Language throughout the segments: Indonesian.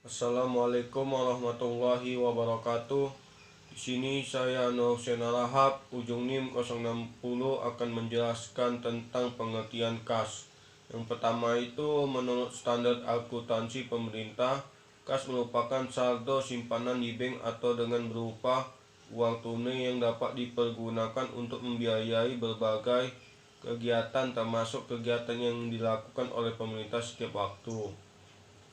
Assalamualaikum warahmatullahi wabarakatuh. Di sini saya Nur Senarahap, ujung NIM 060 akan menjelaskan tentang pengertian kas. Yang pertama itu, menurut standar akuntansi pemerintah, kas merupakan saldo simpanan di bank atau dengan berupa uang tunai yang dapat dipergunakan untuk membiayai berbagai kegiatan termasuk kegiatan yang dilakukan oleh pemerintah setiap waktu.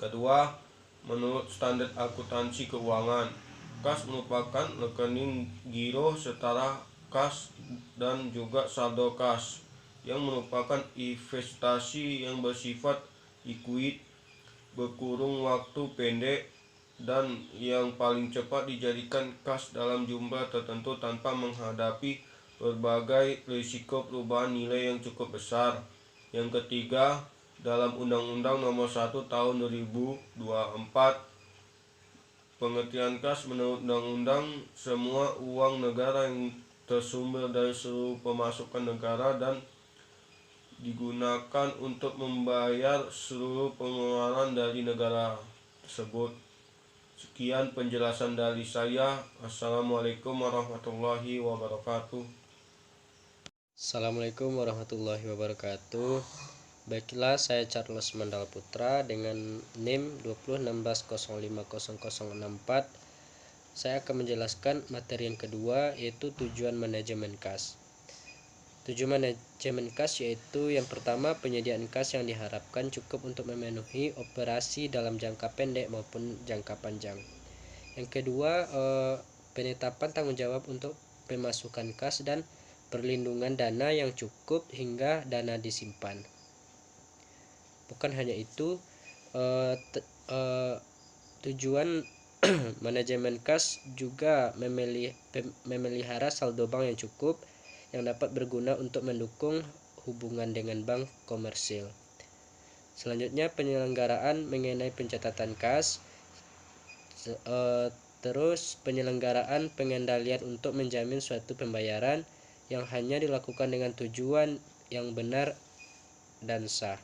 Kedua, menurut standar akuntansi keuangan, kas merupakan rekening giro setara kas dan juga saldo kas yang merupakan investasi yang bersifat likuid, berkurun waktu pendek, dan yang paling cepat dijadikan kas dalam jumlah tertentu tanpa menghadapi berbagai risiko perubahan nilai yang cukup besar. Yang ketiga, dalam Undang-Undang Nomor 1 Tahun 2024, pengertian kas menurut undang-undang semua uang negara yang tersumber dari seluruh pemasukan negara dan digunakan untuk membayar seluruh pengeluaran dari negara tersebut. Sekian penjelasan dari saya. Assalamualaikum warahmatullahi wabarakatuh. Assalamualaikum warahmatullahi wabarakatuh. Baiklah, saya Charles Mandal Putra dengan NIM 2016050064. Saya akan menjelaskan materi yang kedua, yaitu tujuan manajemen kas. Tujuan manajemen kas yaitu yang pertama, penyediaan kas yang diharapkan cukup untuk memenuhi operasi dalam jangka pendek maupun jangka panjang. Yang kedua, penetapan tanggung jawab untuk pemasukan kas dan perlindungan dana yang cukup hingga dana disimpan. Bukan hanya itu, tujuan manajemen kas juga memelihara saldo bank yang cukup yang dapat berguna untuk mendukung hubungan dengan bank komersil. Selanjutnya, penyelenggaraan mengenai pencatatan kas. Terus penyelenggaraan pengendalian untuk menjamin suatu pembayaran yang hanya dilakukan dengan tujuan yang benar dan sah.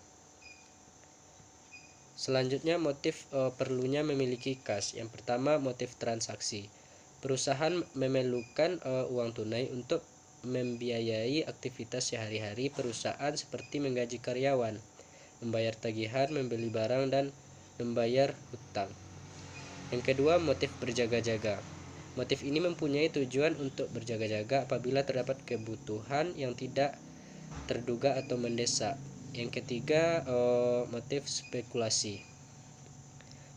Selanjutnya, motif perlunya memiliki kas. Yang pertama, motif transaksi. Perusahaan memerlukan uang tunai untuk membiayai aktivitas sehari-hari perusahaan seperti menggaji karyawan, membayar tagihan, membeli barang, dan membayar hutang. Yang kedua, motif berjaga-jaga. Motif ini mempunyai tujuan untuk berjaga-jaga apabila terdapat kebutuhan yang tidak terduga atau mendesak. Yang ketiga, motif spekulasi.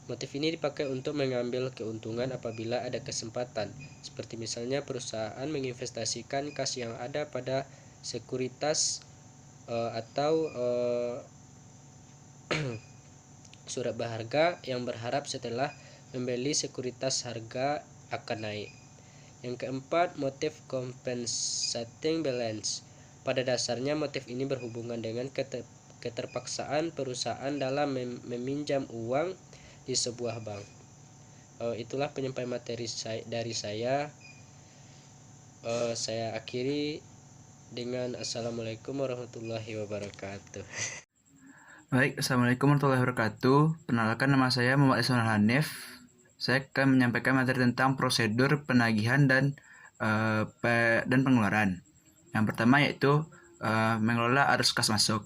Motif ini dipakai untuk mengambil keuntungan apabila ada kesempatan, seperti misalnya perusahaan menginvestasikan kas yang ada pada sekuritas atau surat berharga yang berharap setelah membeli sekuritas harga akan naik. Yang keempat, motif compensating balance. Pada dasarnya motif ini berhubungan dengan keterpaksaan perusahaan dalam meminjam uang di sebuah bank. Itulah penyampaian materi dari saya. Saya akhiri dengan Assalamualaikum warahmatullahi wabarakatuh. Baik, Assalamualaikum warahmatullahi wabarakatuh. Perkenalkan, nama saya Muhammad Ismail Hanif. Saya akan menyampaikan materi tentang prosedur penagihan dan pengeluaran. Yang pertama yaitu mengelola arus kas masuk.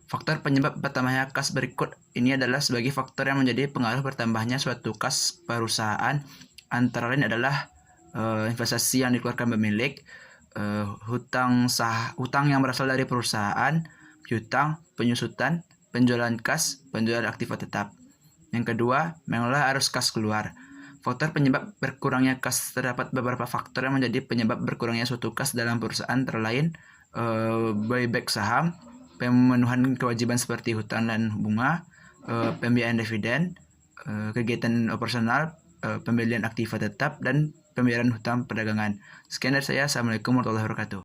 Faktor penyebab pertamanya kas berikut ini adalah sebagai faktor yang menjadi pengaruh bertambahnya suatu kas perusahaan. Antara lain adalah investasi yang dikeluarkan pemilik, hutang yang berasal dari perusahaan, piutang, penyusutan, penjualan kas, penjualan aktiva tetap. Yang kedua, mengelola arus kas keluar. Faktor penyebab berkurangnya kas, terdapat beberapa faktor yang menjadi penyebab berkurangnya suatu kas dalam perusahaan, antara lain buyback saham, pemenuhan kewajiban seperti hutang dan bunga, pembiayaan dividen, kegiatan operasional, pembelian aktiva tetap, dan pembayaran hutang perdagangan. Sekian dari saya. Assalamualaikum warahmatullahi wabarakatuh.